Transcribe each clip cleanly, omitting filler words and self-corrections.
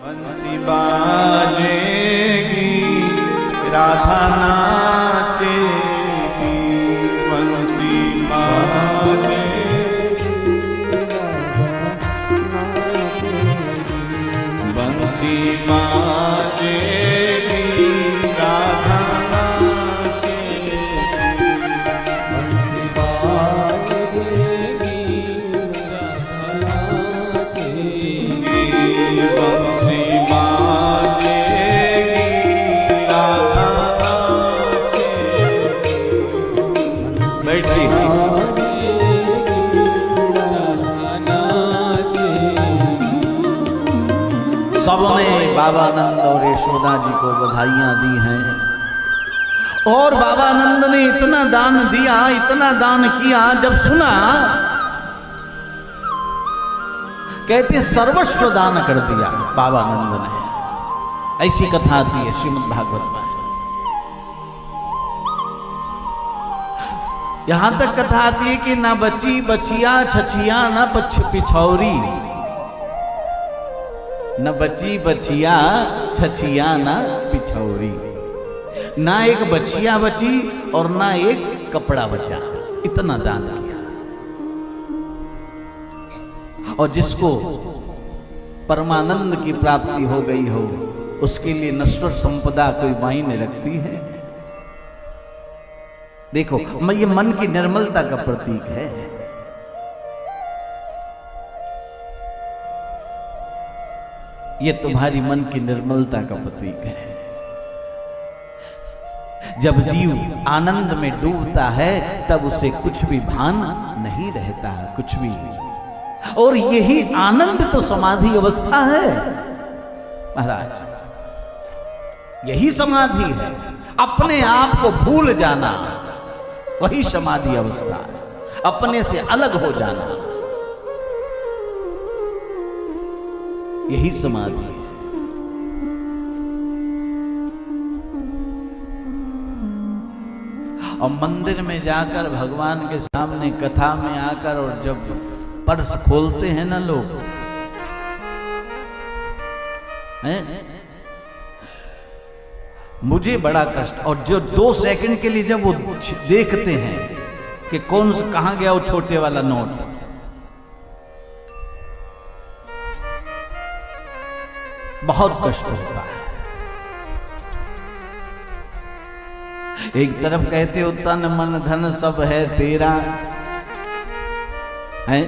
बंसी बाजेगी राधा नाचेगी, बंसी बाजेगी बंसी बाजेगी राधा नाचेगी, बंसी बाजेगी राधा नाचेगी, बंसी बाजेगी राधा नाचेगी। बैठिए। सबने बाबा नंद और यशोदा जी को बधाइयां दी हैं और बाबा नंद ने इतना दान दिया, इतना दान किया, जब सुना कहते सर्वस्व दान कर दिया बाबा नंद ने। ऐसी कथा आती है श्रीमद् भागवत में। यहां तक कथा आती है कि ना बची बचिया छछिया ना पिछौरी, न बची बचिया छछिया ना पिछौरी, ना एक बचिया बची और ना एक कपड़ा बचा, इतना दान किया। और जिसको परमानंद की प्राप्ति हो गई हो उसके लिए नश्वर संपदा कोई मायने रखती है। देखो ये मन की निर्मलता का प्रतीक है। ये तुम्हारी मन की निर्मलता का प्रतीक है। जब जीव आनंद में डूबता है तब उसे कुछ भी भान नहीं रहता है, कुछ भी। और यही आनंद तो समाधि अवस्था है महाराज, यही समाधि है। अपने आप को भूल जाना वही समाधि अवस्था है, अपने से अलग हो जाना यही समाधि है। और मंदिर में जाकर भगवान के सामने कथा में आकर और जब पर्स खोलते हैं ना लोग हैं, मुझे बड़ा कष्ट। और जो 2 सेकंड के लिए जब वो देखते हैं कि कौन सा कहां गया वो छोटे वाला नोट, बहुत कष्ट होता है। एक तरफ कहते हो तन मन धन सब है तेरा है।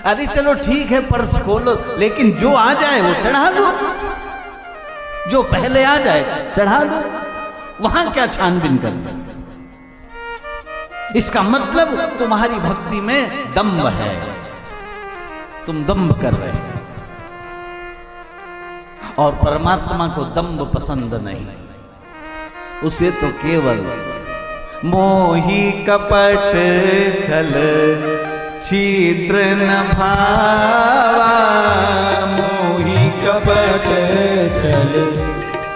अरे चलो ठीक है पर्स खोलो, लेकिन जो आ जाए वो चढ़ा दो, जो पहले आ जाए चढ़ा दो, वहां क्या छानबीन करना। इसका मतलब तुम्हारी भक्ति में दम्भ है, तुम दम्भ कर रहे हो। और परमात्मा को दम्भ पसंद नहीं, उसे तो केवल मोही कपट छल छिद्र न भावा, मोही कपट छल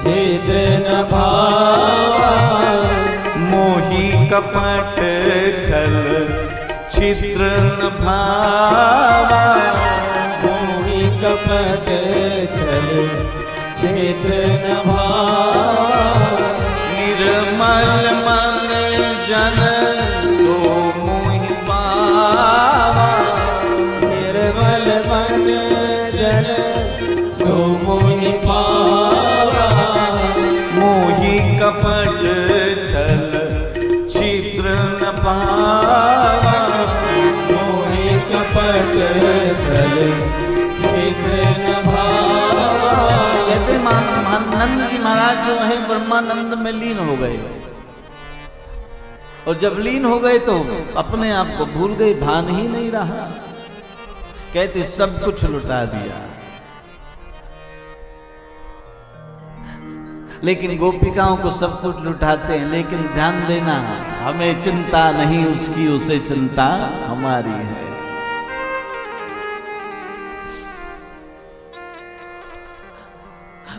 छिद्र न भावा, मोही कपट छल छिद्र न भावा, मोही कपट छल छिद्र न भावा, निर्मल मन जन सो मोहि पावा, निर्मल मन जन सो मोहि पावा, मोही कपट छल छिद्र न पावा, मोहि कपट छल छिद्र न भावा। कहते नंद जी महाराज जो है ब्रह्मानंद में लीन हो गए, और जब लीन हो गए तो अपने आप को भूल गए, भान ही नहीं रहा। कहते सब कुछ लुटा दिया। लेकिन गोपिकाओं को सब कुछ लुटाते हैं, लेकिन ध्यान देना हमें चिंता नहीं उसकी, उसे चिंता हमारी है।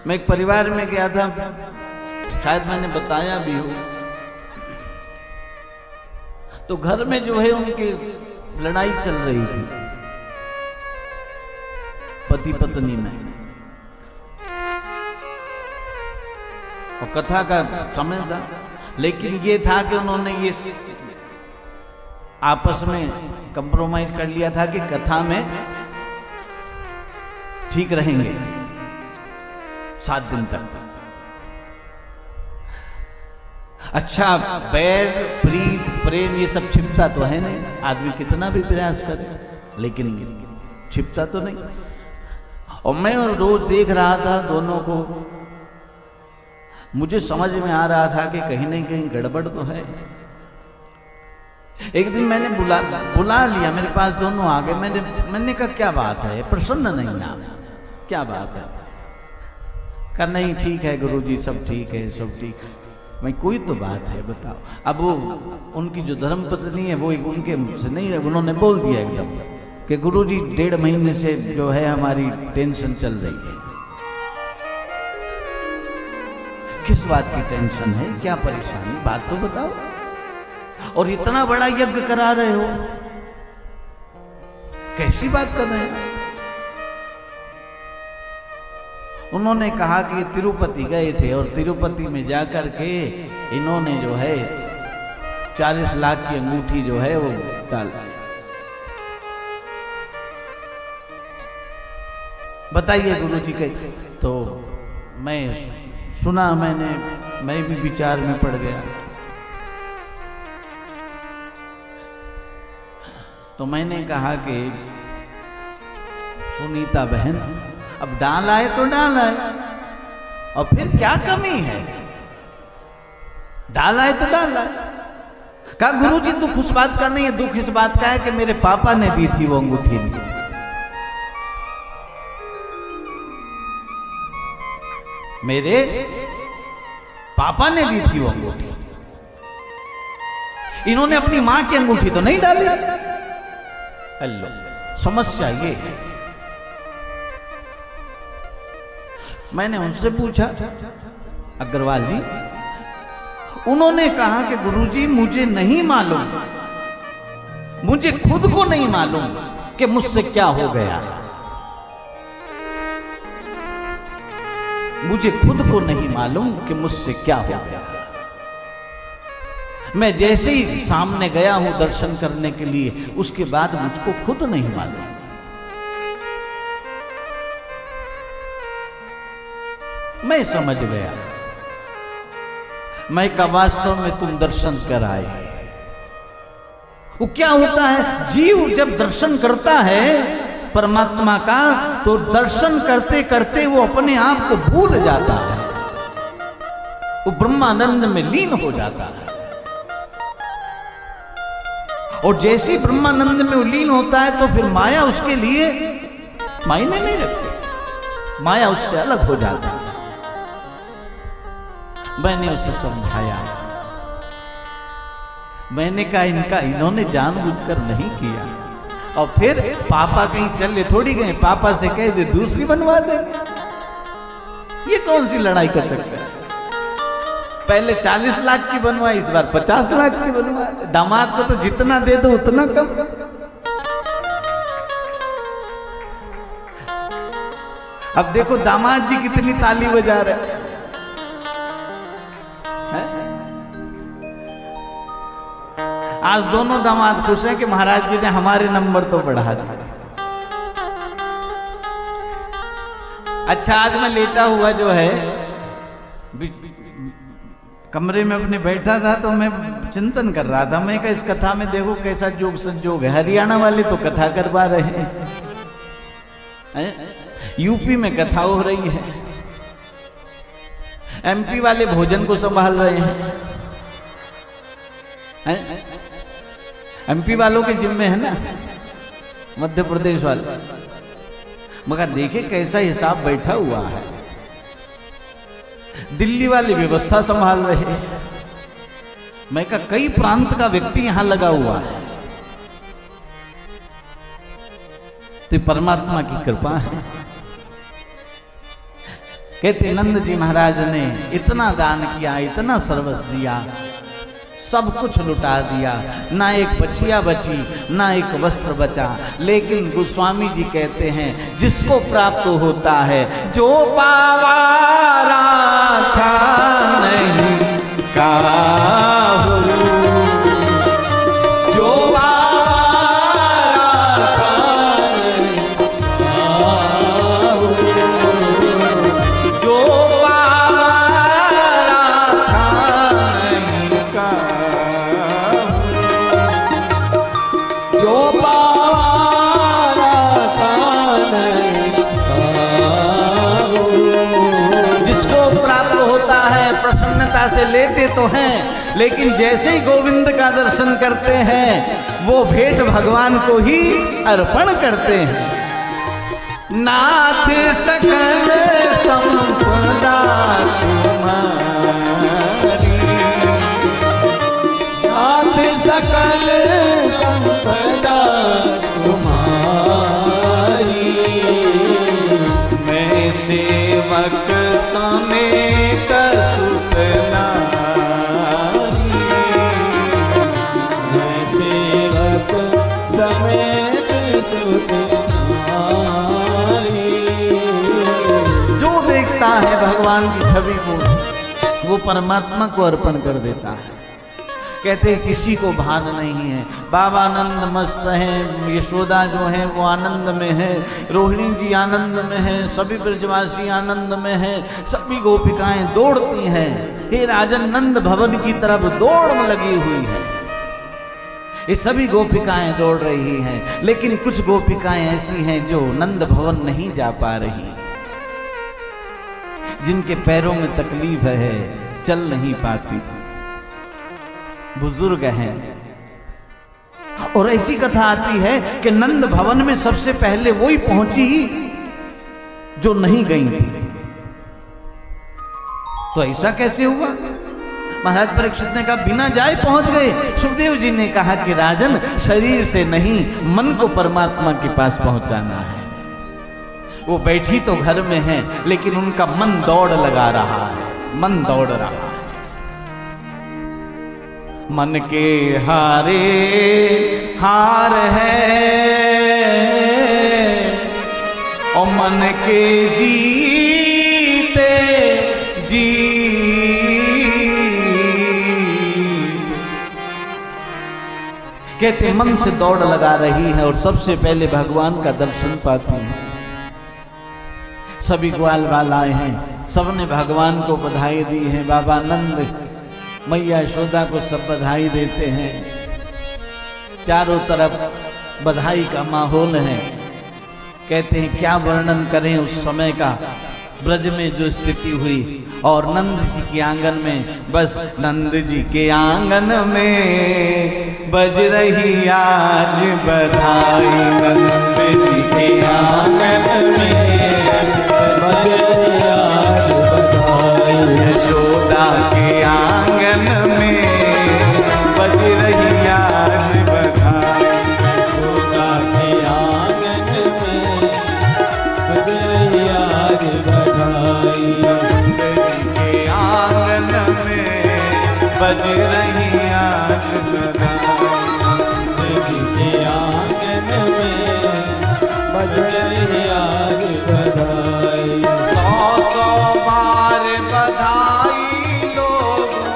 मैं एक परिवार में गया था, शायद मैंने बताया भी हो, तो घर में जो है उनके लड़ाई चल रही थी, पति पत्नी में। और कथा का समय था, लेकिन ये था कि उन्होंने ये आपस में कंप्रोमाइज कर लिया था कि कथा में ठीक रहेंगे 7 दिन तक। अच्छा, बैर प्रीत प्रेम ये सब छिपता तो है नहीं, आदमी कितना भी प्रयास करे लेकिन छिपता तो नहीं। और मैं रोज देख रहा था दोनों को, मुझे समझ में आ रहा था कि कहीं नहीं कहीं गड़बड़ तो है। एक दिन मैंने बुला लिया, मेरे पास दोनों आ गए। मैंने कहा क्या बात है, प्रसन्न नहीं आप, क्या बात है? कहा नहीं ठीक है गुरुजी, सब ठीक है, सब ठीक है। मैं कोई तो बात है बताओ। अब वो उनकी जो धर्म पत्नी है वो उनके से नहीं रहे, उन्होंने बोल दिया एकदम कि गुरुजी 1.5 महीने से जो है हमारी टेंशन चल रही है। किस बात की टेंशन है, क्या परेशानी, बात तो बताओ। और इतना बड़ा यज्ञ करा रहे हो, कैसी बात कर रहे हैं? उन्होंने कहा कि तिरुपति गए थे और तिरुपति में जाकर के इन्होंने जो है 40 लाख की अंगूठी जो है वो डाल। बताइए गुरुजी के। तो मैं सुना, मैं भी विचार में पड़ गया। तो मैंने कहा कि सुनीता बहन, अब डाल आए तो डाल आए, और फिर क्या कमी है, डाल आए तो डाल आए। कहा गुरुजी दुख उस बात का नहीं है, दुख इस बात का है कि मेरे पापा ने दी थी वो अंगूठी। मेरे पापा ने दी थी वो अंगूठी, इन्होंने अपनी मां की अंगूठी तो नहीं डाली। हेलो, समस्या ये है। मैंने उनसे पूछा, अग्रवाल जी, उन्होंने कहा कि गुरुजी मुझे नहीं मालूम, मुझे खुद को नहीं मालूम कि मुझसे क्या हो गया, मुझे खुद को नहीं मालूम कि मुझसे क्या हो गया। मैं जैसे ही सामने गया हूं दर्शन करने के लिए, उसके बाद मुझको खुद नहीं मालूम। मैं समझ गया, मैं का वास्तव में तुम दर्शन कर आए। वो क्या होता है, जीव जब दर्शन करता है परमात्मा का, तो दर्शन करते करते वो अपने आप को भूल जाता है, वो ब्रह्मानंद में लीन हो जाता है। और जैसे ही ब्रह्मानंद में वो लीन होता है तो फिर माया उसके लिए मायने नहीं रखती, माया उससे अलग हो जाता है। मैंने उसे समझाया, मैंने कहा इनका इन्होंने जानबूझकर नहीं किया। और फिर पापा कहीं चले थोड़ी गए, पापा से कह दे दूसरी बनवा दे। ये कौन सी लड़ाई का चक्कर है? पहले 40 लाख की बनवाई, इस बार 50 लाख की बनवा। दामाद को तो जितना दे दो उतना कम। अब देखो दामाद जी कितनी ताली बजा रहे हैं। आज दोनों दामाद खुश हैं कि महाराज जी ने हमारे नंबर तो बढ़ा दिए। अच्छा, आज मैं लेटा हुआ जो है कमरे में अपने बैठा था, तो मैं चिंतन कर रहा था। मैं इस कथा में देखो कैसा जोग संजोग है। हरियाणा वाले तो कथा करवा रहे हैं, यूपी में कथा हो रही है, एमपी वाले भोजन को संभाल रहे हैं। एमपी वालों के जिम्मे है ना, मध्य प्रदेश वाले। मगर देखे कैसा हिसाब बैठा हुआ है। दिल्ली वाले व्यवस्था संभाल रहे हैं। मैं कहा कई प्रांत का व्यक्ति यहां लगा हुआ है। तो परमात्मा की कृपा है। कहते नंद जी महाराज ने इतना दान किया, इतना सर्वस्व दिया, सब कुछ लुटा दिया, ना एक बचिया बची, ना एक वस्त्र बचा। लेकिन गोस्वामी जी कहते हैं जिसको प्राप्त होता है, जो पावा राखा नहीं काहू, जो पावा राखा नहीं काहू, जो पावा राखा नहीं काहू, जो पावा राखा नहीं काहू। जिसको प्राप्त होता है प्रसन्नता से लेते तो हैं, लेकिन जैसे ही गोविंद का दर्शन करते हैं वो भेंट भगवान को ही अर्पण करते हैं। नाथ सकल संपदा तुम्हारी, नाथ सकल संपदा तुम्हारी, मैं सेवक समेत सुत नारी, मैं सेवक समेत सुत नारी। जो देखता है भगवान की छवि को वो परमात्मा को अर्पण कर देता है। कहते हैं किसी को भान नहीं है, बाबा आनंद मस्त हैं, यशोदा जो है वो आनंद में है, रोहिणी जी आनंद में है, सभी ब्रजवासी आनंद में है, सभी गोपिकाएं दौड़ती हैं, हे राजन नंद भवन की तरफ दौड़ लगी हुई है। ये सभी गोपिकाएं दौड़ रही हैं, लेकिन कुछ गोपिकाएं ऐसी हैं जो नंद भवन नहीं जा पा रही, जिनके पैरों में तकलीफ है, चल नहीं पाती, बुजुर्ग हैं। और ऐसी कथा आती है कि नंद भवन में सबसे पहले वही पहुंची जो नहीं गई थी। तो ऐसा कैसे हुआ? महाराज परीक्षित ने कहा बिना जाए पहुंच गए। सुखदेव जी ने कहा कि राजन शरीर से नहीं मन को परमात्मा के पास पहुंचाना है। वो बैठी तो घर में है, लेकिन उनका मन दौड़ लगा रहा है, मन दौड़ रहा है। मन के हारे हार है और मन के जीते जी। कहते मन से दौड़ लगा रही है और सबसे पहले भगवान का दर्शन पाती है। सभी ग्वाल बाल आए हैं, सबने भगवान को बधाई दी है। बाबा नंद मैया यशोदा को सब बधाई देते हैं। चारों तरफ बधाई का माहौल है। कहते हैं क्या वर्णन करें उस समय का, ब्रज में जो स्थिति हुई। और नंद जी के आंगन में, बस नंद जी के आंगन में बज रही आज बधाई, नंद जी के आंगन में बज रही आज बधाई, यशोदा के आंगन में बज रही आज बधाई, यशोदा के आंगन में बज रही आज बधाई, नंद जी के आंगन में बज रही आज बधाई। नंद जी के आंगन में बज रही आज बधाई। 100 बार बधाई लोगों,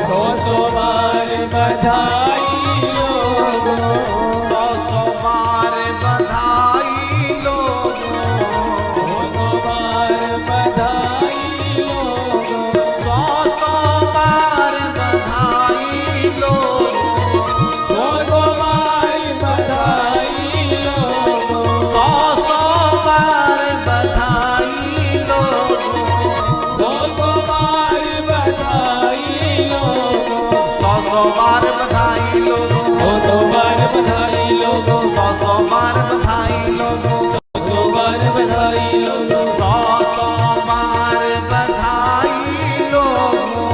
100 बार बधाई लोगों, 100 बार बधाई लोगों, 100 बार बधाई लोगों, 100 बार बधाई लोगों, 100 बार बधाई लोगों, 100 बार बधाई लोगों, 100 बार बधाई लोगों, 100 बार बधाई लोगों, 100 बार बधाई लोगों, 100 बार बधाई लोगों, 100 बार बधाई लोगों, 100 बार बधाई लोगों,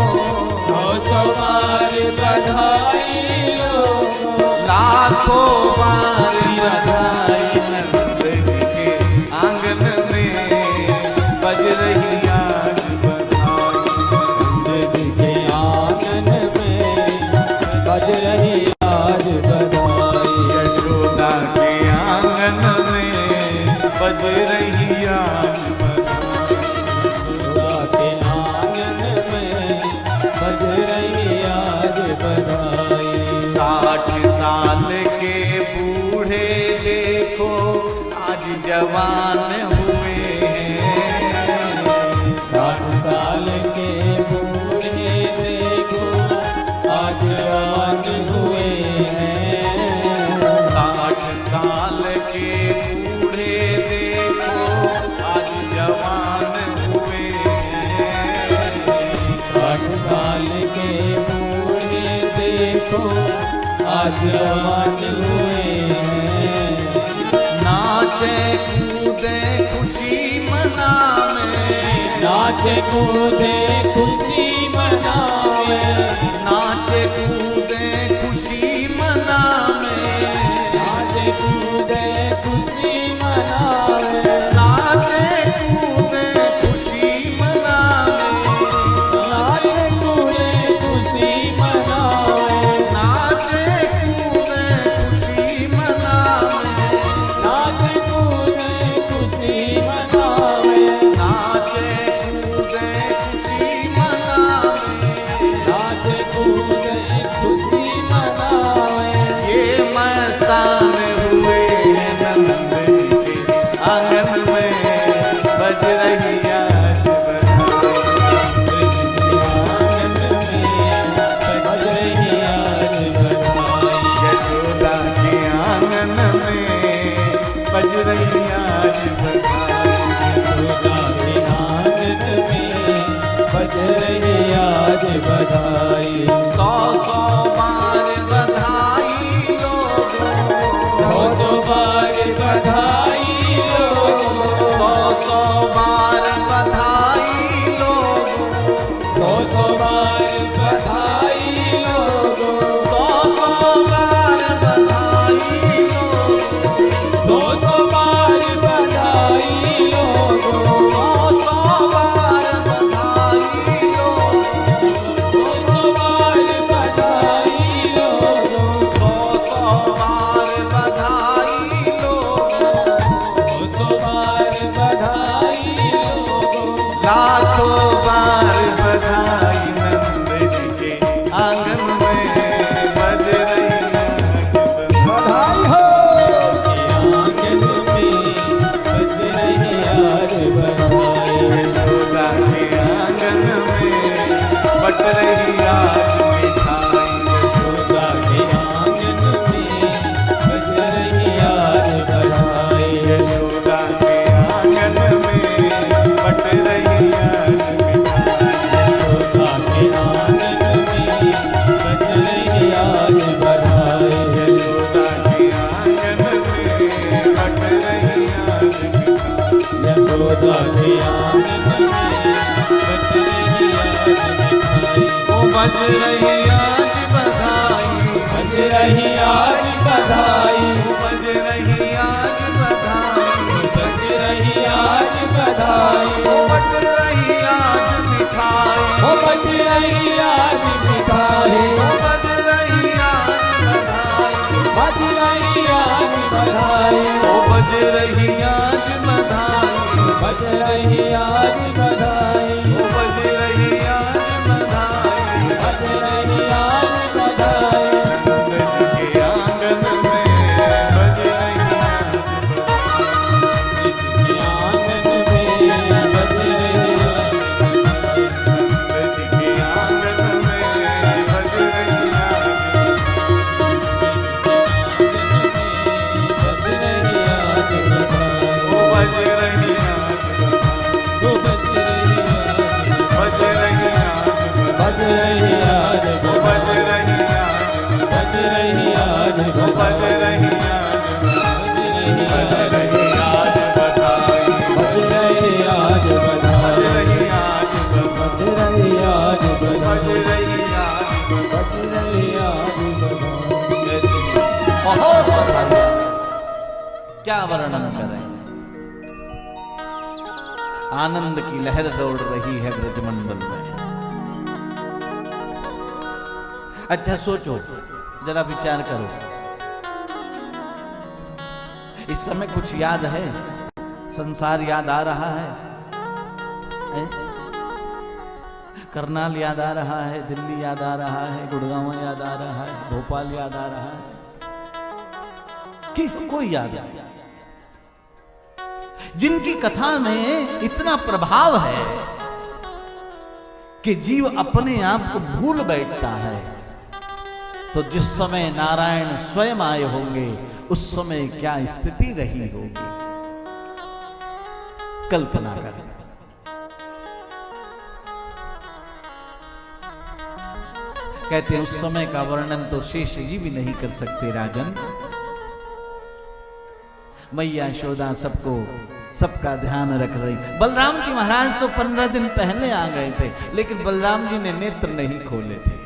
100 बार बधाई लोगों, लाखों बार बधाई नंद जी के आंगन में बज रही आज बधाई, नंद जी के आंगन में आज अमन हुए नाचे कूदे खुशी मनावे नाचे कूदे खुशी मनावे नाचे कूदे खुशी मनावे नाचे कूदे खुशी मनावे नाचे कूदे खुशी मनावे नाचे कूदे खुशी मनावे नाचे कूदे खुशी मनावे नाचे कूदे खुशी मनावे नाचे कूदे खुशी मनावे नाचे कूदे खुशी मनावे ये मस्तान हुए नंद जी के आंगन में बज रही आज बधाई यशोदा के आंगन में बज रही आज बधाई बधाई सौ सौ बार बधाई लोगों सौ बार बधाई लोगों सौ सौ बार बधाई लोगों सौ बार बधाई लोगों सौ सौ बार बधाई लोगों सौ बार बधाई लोगों सौ सौ बार बधाई लोगों सौ बार बधाई लोगों सौ सौ बार बधाई लोगों सौ बार बधाई लोगों लाखों बार बधाई नंद जी के आंगन में बज रही आज बधाई हो आंगन में बज रही आज बधाई यशोदा के आंगन में बट रही आज मिठाई यशोदा के आंगन में बज रही आज बधाई यशोदा के आंगन में बट रही आज मिठाई यशोदा के आंगन में बज रही आज बधाई यशोदा के आंगन में बट रही आज मिठाई यशोदा के आंगन में बज रही आज मिठाई ओ बज रही आज बधाई बज रही आज बधाई बज रही आज बधाई बज रही आज बधाई ओ बट रही आज मिठाई हो बज रही आज मिठाई ओ बज रही आज बधाई बज रही आज बधाई ओ बज रही आज बधाई बज रही आज बधाई बज रही आज बज बधाई रही आज बधाई नंद जी के आंगन में बज रही आज बधाई के आंगन में बज रही आज नंद जी के आंगन में बज रही आज बज रही आज बधाई ओ बज रही आज हो बज रही आज बज रही आज बज रही आज ओ बज रही आज बज रही आज ओ बज रही आज बज रही आज बज रही आज आज बधाई बज बधाई रही आज बज बधाई रही आज बज रही आज बधाई बहुत बधाई क्या वर्णन करें आनंद की लहर दौड़ रही है ब्रजमंडल में अच्छा सोचो जरा विचार करो इस समय कुछ याद है संसार याद आ रहा है करनाल याद आ रहा है दिल्ली याद आ रहा है गुड़गांव याद आ रहा है भोपाल याद आ रहा है किसको याद आ जिनकी कथा में इतना प्रभाव है कि जीव अपने आप को भूल बैठता है तो जिस समय नारायण स्वयं आए होंगे उस समय क्या स्थिति रही होगी कल्पना करें कहते हैं उस समय का वर्णन तो शेष जी भी नहीं कर सकते राजन। मैया यशोदा सबका ध्यान रख रही। बलराम जी महाराज तो 15 दिन पहले आ गए थे, लेकिन बलराम जी ने नेत्र नहीं खोले थे।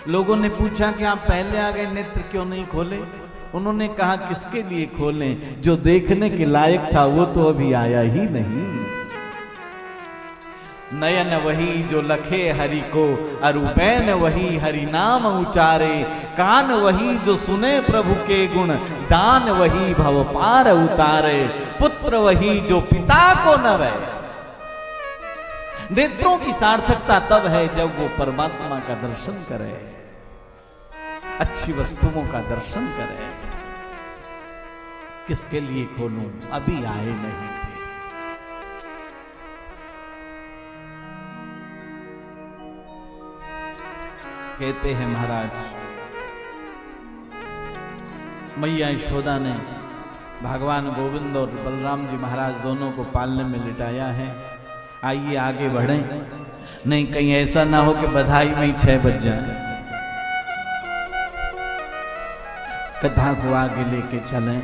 लोगों ने पूछा कि आप पहले आ गए, नेत्र क्यों नहीं खोले? उन्होंने कहा किसके लिए खोलें, जो देखने के लायक था वो तो अभी आया ही नहीं। नयन वही जो लखे हरि को, अरुबैन वही हरि नाम उचारे, कान वही जो सुने प्रभु के गुण, दान वही भव पार उतारे, पुत्र वही जो पिता को नवे। नेत्रों की सार्थकता तब है जब वो परमात्मा का दर्शन करे, अच्छी वस्तुओं का दर्शन करे। किसके लिए खोलूं, अभी आए नहीं थे। कहते हैं महाराज, मैया यशोदा ने भगवान गोविंद और बलराम जी महाराज दोनों को पालने में लिटाया है। आइए आगे बढ़ें, नहीं कहीं ऐसा ना हो कि बधाई में ही 6 बज जाए। कथा को आगे लेके चलें,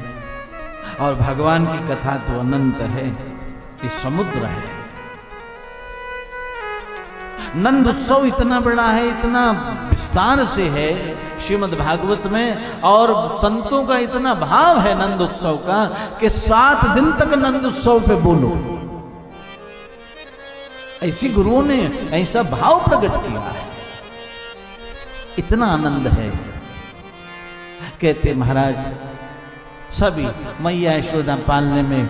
और भगवान की कथा तो अनंत है, ये समुद्र है। नंद उत्सव इतना बड़ा है, इतना विस्तार से है श्रीमद् भागवत में, और संतों का इतना भाव है नंद उत्सव का कि 7 दिन तक नंद उत्सव पे बोलो। ऐसी गुरुओं ने ऐसा भाव प्रकट किया है, इतना आनंद है। कहते महाराज सभी मैया यशोदा पालने में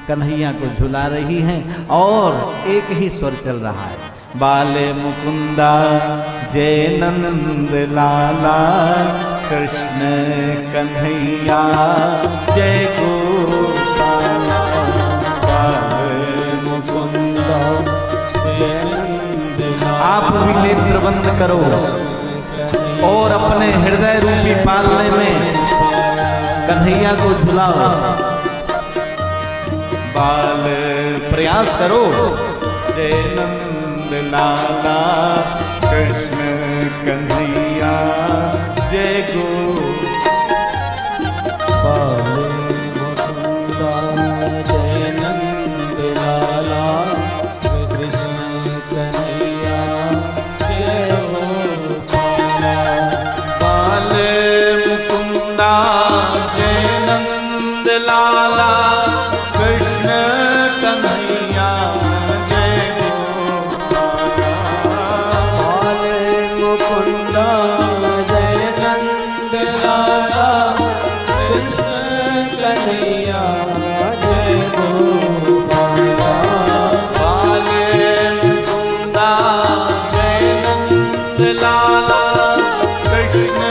कन्हैया को झुला रही हैं, और एक ही स्वर चल रहा है, बाले मुकुंदा जय नंद लाला, कृष्ण कन्हैया जय गोपाल। बाले मुकुंदा जय नंद लाला। आप भी नेत्र बंद करो और अपने हृदय रूपी पालने में कन्हैया को झुलाओ। बाल प्रयास करो, जय नंद लाला, कृष्ण कन्हैया जय गोपाल। बाले मुकुंदा जय नंद लाला, कृष्ण कन्हैया जय गोपाल। बाले मुकुंदा जय नंद लाला, कृष्ण कन्हैया जय गोपाल। बाले मुकुंदा जय नंद लाला, कृष्ण कन्हैया जय गोपाल। बाले मुकुंदा जय नंद लाला, कृष्ण